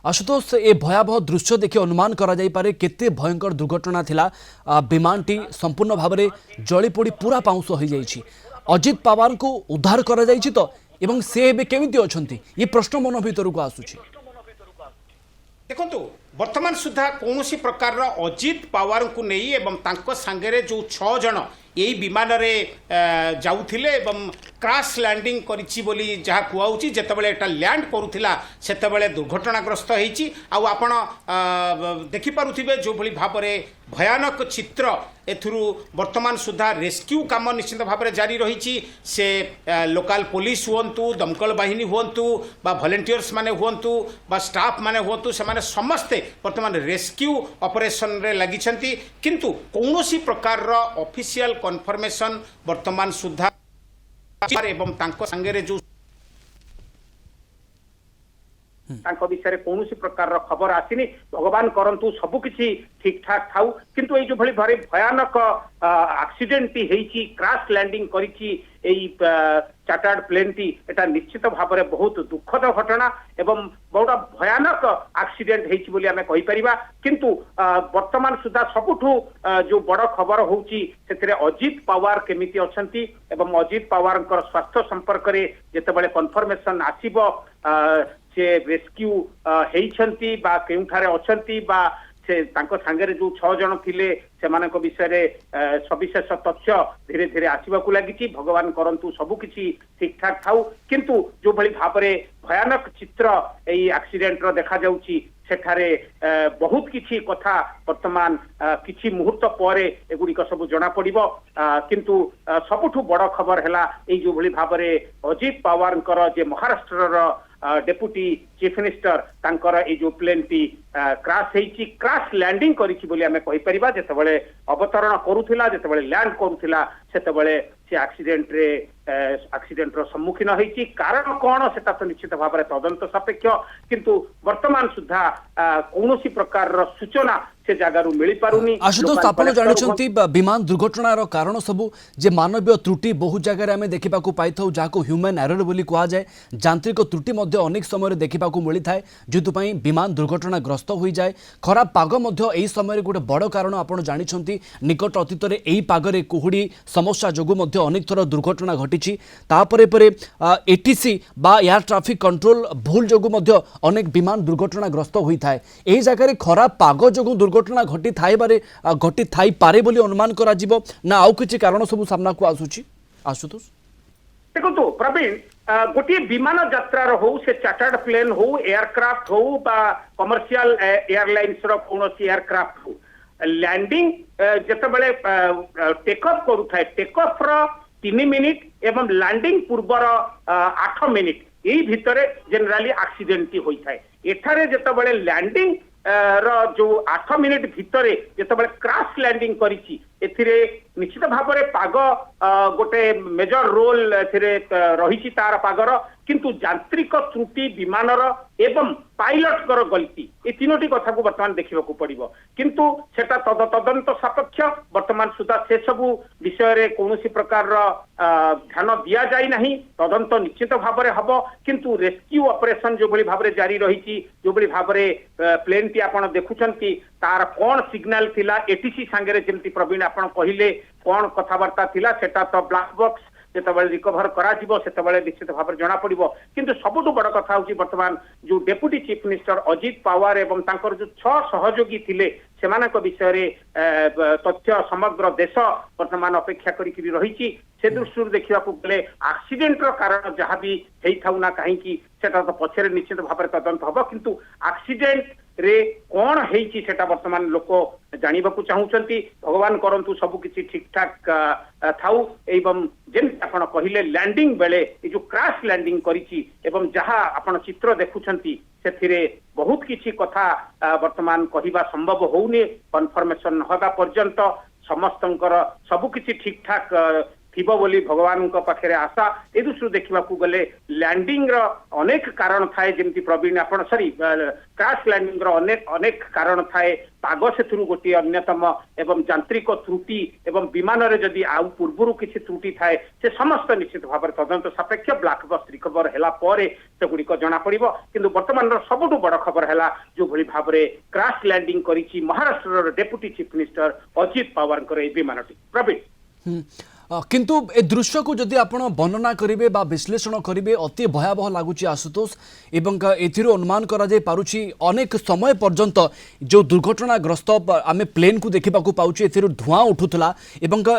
आशुतोष ए भयावह दृश्य देखि अनुमान करा जाई पारे केते भयंकर दुर्घटना थिला। विमानटी संपूर्ण भाव में जली पोड़ी पूरा पाउंस हो जाइछि। अजित पवार को उद्धार करा जाइछि तो एवं से एबे केमिति अछंती ये प्रश्न मन भीतर को आसुछि। देखो वर्तमान सुधा कौन प्रकार अजित पवार को नहीं एवं तांको सांगेरे जो 6 जन यही विमान रे जाउथिले एवं क्रैश लैंडिंग करिछि बोली जहाँ कुआउछि जेतेबेले एटा लैंड करूथिला सेतेबेले दुर्घटनाग्रस्त होईछि। आउ आपण देखि पारुथिबे जो भली भाबरे भयानक चित्र एथुरु वर्तमान सुधा रेस्क्यू काम निश्चित भाव में जारी रही। से लोकल पुलिस हुंतु दमकल बाहिनी हुंतु बा वॉलंटियर्स माने हुंतु बा स्टाफ माने हुंतु से माने समस्ते वर्तमान रेस्क्यू ऑपरेशन रे लगी किंतु कौनसी प्रकार ऑफिशियल कन्फर्मेशन वर्तमान सुधा एवं तांको संगे जो तांको विषय कौन प्रकार खबर आसीनी। भगवान करंतु सबु किछि ठीक ठाक थाउ किंतु ए जो भली भारी भयानक एक्सीडेंट हेइची क्रैश लैंडिंग करिछि एई चार्टर्ड प्लेन टी एटा निश्चित भाव में बहुत दुखद घटना एवं बहुत भयानक एक्सीडेंट हेइछि बोली आमे कहि परिबा। किंतु वर्तमान सुधा सबुठु जो बड़ खबर होउची सेतिरे अजित पवार केमिति अछंती एवं अजित पवार स्वास्थ्य संपर्क रे जेतेबेले कन्फर्मेशन आसीबो से रेस्क्यू हेइछंती बा केउठारे अछंती बा से तांको सांगरे जो 6 जन थिले सेमानक विषय सविशेष तथ्य धीरे धीरे आसवाक लगी। भगवान करंतु सबु किछि ठीक ठाक थाउ किंतु जो भली भाव में भयानक चित्र यही एक्सीडेंट रो देखा जाउची सेठारे बहुत किछि कथा वर्तमान किछि मुहूर्त परे एगुड़िक सब जना पड़िबो। किंतु सबुठु बड़ खबर हैला एई जो भली भाव में अजित पवार जे महाराष्ट्र डेप्यूटी चीफ मिनिस्टर तांकर ए जो प्लेन टी क्रैश हेइची क्रैश लैंडिंग करिछि बोली आमे कहि परिबा। जेतेबेले अवतरण करूथिला जेतेबेले लैंड करूथिला सेतेबेले से एक्सीडेंट रो सम्मुखीन होइछि। कारण कोन सेटा तो निश्चित भाव में तदंत सापेक्ष किंतु वर्तमान सुधा कौनसी प्रकार सूचना से जगार मिल पारुनी। आशुतोष आपण जानिछंती विमान दुर्घटनार कारण सबु जे मानवीय त्रुटि बहु जगह आम देखा पाई जाको ह्यूमन एरर बोली कहा जाए। यांत्रिक त्रुटि अनेक समय देखा मिलता है जो विमान दुर्घटनाग्रस्त हो जाए। खराब पाग यही समय गोटे बड़ कारण आप जानिछंती निकट अतीत में यही पागरे कुहुड़ी समस्या जोगु अनेक थर दुर्घटना घटी। एटीसी बा एयर ट्राफिक कंट्रोल भूल जोगु अनेक विमान दुर्घटनाग्रस्त होता है। यही जगह खराब पाग जोगु दुर्घटना घटी थाई पारे बोली अनुमान करा जिवो ना आउ किछि कारण सब सामना को आसुछि। आशुतोष देखो प्रवीण गोटे विमान यात्रा हो से चार्टर्ड प्लेन हो एयरक्राफ्ट हो बा कमर्शियल एयरलाइंस रो कोनोसी एयरक्राफ्ट हो लैंडिंग जेतेबेले टेक ऑफ करूथाय टेक ऑफ रो 3 मिनिट एवं लैंडिंग पूर्वर 8 मिनिट यही भितरे जनरली एक्सीडेंट होई थाय। एठारे जेतेबेले लैंडिंग जो 8 मिनिट भितरे जेतेबेले क्रैश लैंडिंग करिछि एथिरे निश्चित भाव में पाग गोटे मेजर रोल एथिरे रहिछि तार पागर किंतु यांत्रिक त्रुटि विमानर एवं पायलट कर गलती ए तीनोटी कथा को वर्तमान देखा पड़ो किंतु सेटा तदंत सापेक्ष वर्तमान सुधा से सबु विषय रे कौनसी प्रकार ध्यान दिया जाई नहीं। तदंत निश्चित भाव में हबो किंतु रेस्क्यू ऑपरेशन जो भली भाव में जारी रही जो भली भाव में प्लेन टी आपण देखुछंती तार कौन सिग्नल थिला एटीसी सांगरे जेमती प्रवीण आपण कहिले कौन कथबार्ता थिला सेटा तो ब्लैक बॉक्स जेतेबेले रिकवर करा जिवो सेतेबेले निश्चित भाव में जना पड़िबो। किंतु सबुठु बड़ कथा होची वर्तमान जो deputy chief minister Ajit Pawar एवं तांकर जो 6 सहयोगी थिले सेमानक विषय रे तथ्य समग्र देश वर्तमान अपेक्षा करी रही। से दृष्टि देखा गले एक्सीडेंट कारण जहाँ भी होता ना कहीं सेटा तो पछरे निश्चित भाव में तदंत हम किंतु एक्सीडेंट रे कौन होइछि सेटा वर्तमान लोक जानिबाकू चाहूचंती। भगवान करंतु सबु किछि ठीक ठाक थाउ एवं जेमति आपण कहिले लैंडिंग बेले ए जो क्रैश लैंडिंग करिछि एवं जहाँ आपण चित्र देखुछंती सेथिरे बहुत किछि कथा वर्तमान कहिबा संभव होउनी। कन्फर्मेशन होगा पर्यंत समस्तंकर सबु किछि ठीक ठाक थिबो बोली भगवान पाखे आशा ए दृष्टि देखा गले लैंडिंग रो अनेक कारण थाए जेमती प्रवीण आपण सॉरी क्रैश लैंडिंग रो अनेक कारण थाए पाग से गोटे अन्यतम एवं यांत्रिक त्रुटि एवं विमान रे जदि आउ पूर्व किसी त्रुटि थाए से समस्त निश्चित भाव में तदंत सापेक्ष ब्लैक बॉक्स रिकवर हैला परे से गुड़िक जना पड़िबो किंतु वर्तमान सबुठु बड़ खबर हैला जो भली भाव में क्रैश लैंडिंग करिछि Maharashtra deputy chief minister Ajit Pawar ए विमानटी प्रवीण किंतु ए दृश्य को जदि आपण वर्णना करेंगे बा विश्लेषण करेंगे अति भयावह लगुच आशुतोष एवं एथिरो अनुमान करा जाय पारुछि अनेक समय पर्यंत जो दुर्घटनाग्रस्त आम प्लेन को देखा पाउछि एथिरो धुआं उठुला एवं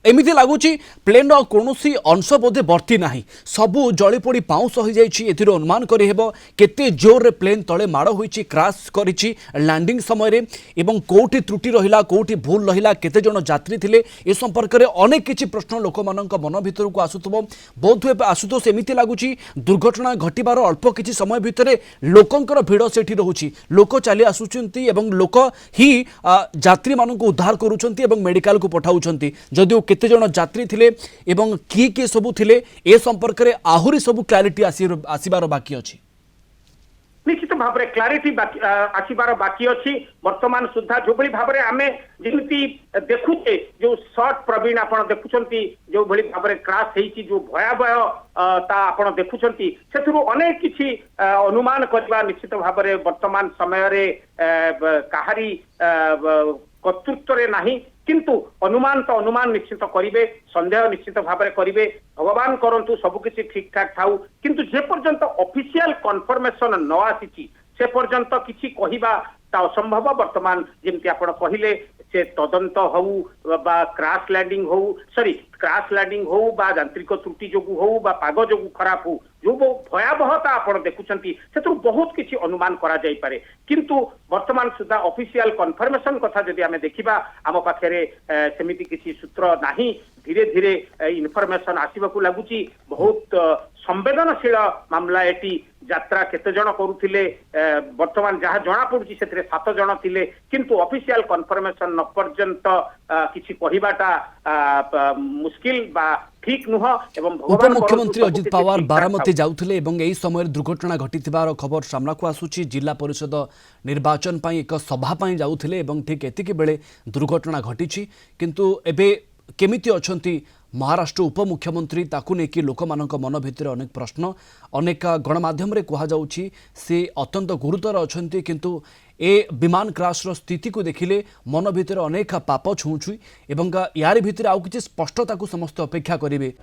एमिति लगुच प्लेन कौनसी अंश बोधे बर्ती ना सबू जली पोड़ी पाउंस हो जाइए एथिरो अनुमान करेब केते जोर रे प्लेन तले माड़ होइछि क्रैश करिछि लैंडिंग समय रे एवं कोठी त्रुटि रहिला कोठी भूल रहिला केते जण यात्री थिले ए संपर्क रे अनेक किछि प्रश्न लोक मानक मन भितर को आसुतबो बहुत हुए आसुतोष एमिति लगुच दुर्घटना घटिबार अल्प किछि समय भितर लोकंकर भिड़ सेठी रहुछि लोक चली आसुचंती एवं लोक ही यात्री मानक उद्धार करूछंती एवं मेडिकल को पठाउछंती जदिओ केते जण यात्री थिले एवं किए सबू थिले ए संपर्क रे आहुरी सबू क्लैरिटी आसीबार बाकी अछि निश्चित भाव में क्लारिटी आसबार बाकी अच्छी वर्तमान सुधा जो भाव में आम जमी देखुचे जो शॉर्ट प्रवीण आप देखुं जो भाव में क्रैश होती जो भयावह आप देखुं से अनेक किसी अनुमान करवा निश्चित भाव में वर्तमान समय कहारी कर्तृत्व रे नहीं किंतु अनुमान तो अनुमान निश्चित करेंगे संदेह निश्चित भाव में करेंगे भगवान करंतु सबकिछि ठीक ठाक थाउ किंतु जे पर्यंत ऑफिशियल कन्फर्मेशन न आसी से पर्यंत किछि कहिबा ता असंभव वर्तमान जेमती आपण कहिले से तदंत हो बा क्रैश लैंडिंग हो सॉरी क्रैश लैंडिंग हो बा यांत्रिक त्रुटि जोगु हो बा पाग जोगु खराब हो जो भयावहता आपण देखुचंती से बहुत किछि अनुमान करा जाई पारे किंतु वर्तमान सुधा ऑफिशियल कन्फर्मेशन कथा जदि आमे देखिबा आम पाखे सेमिति किछि सूत्र नाही धीरे धीरे इनफॉरमेशन आसीबाकू लागुची बहुत संवेदनशील मामला एटी यात्रा केते जण करूथिले वर्तमान जहाँ जना पड़ुची से 7 जण थिले किंतु ऑफिशियल कन्फर्मेशन न पर्यंत किछि कहिबाटा मुश्किल बा ठीक नुह एवं उपमुख्यमंत्री अजित पवार बारामती जाउथिले एवं एही समय दुर्घटना घटिथिबार खबर सामना को आसुची जिला परिषद निर्वाचन पई एक सभा पई जाउथिले एवं ठीक एतिकी बेले दुर्घटना घटिछि किंतु एबे केमिति अछंती महाराष्ट्र उपमुख्यमंत्री ताकू नेकी लोक मानक मन भितर अनेक प्रश्न अनेक गणमाध्यम रे कहा जाउछि से अत्यंत गुरुतर अछंती किंतु ए विमान क्रैश रो स्थिति को देखिले मन भितर अनेक पाप छुँछुई एवं यार भितर आउ किछि स्पष्टता को समस्त अपेक्षा करिवे।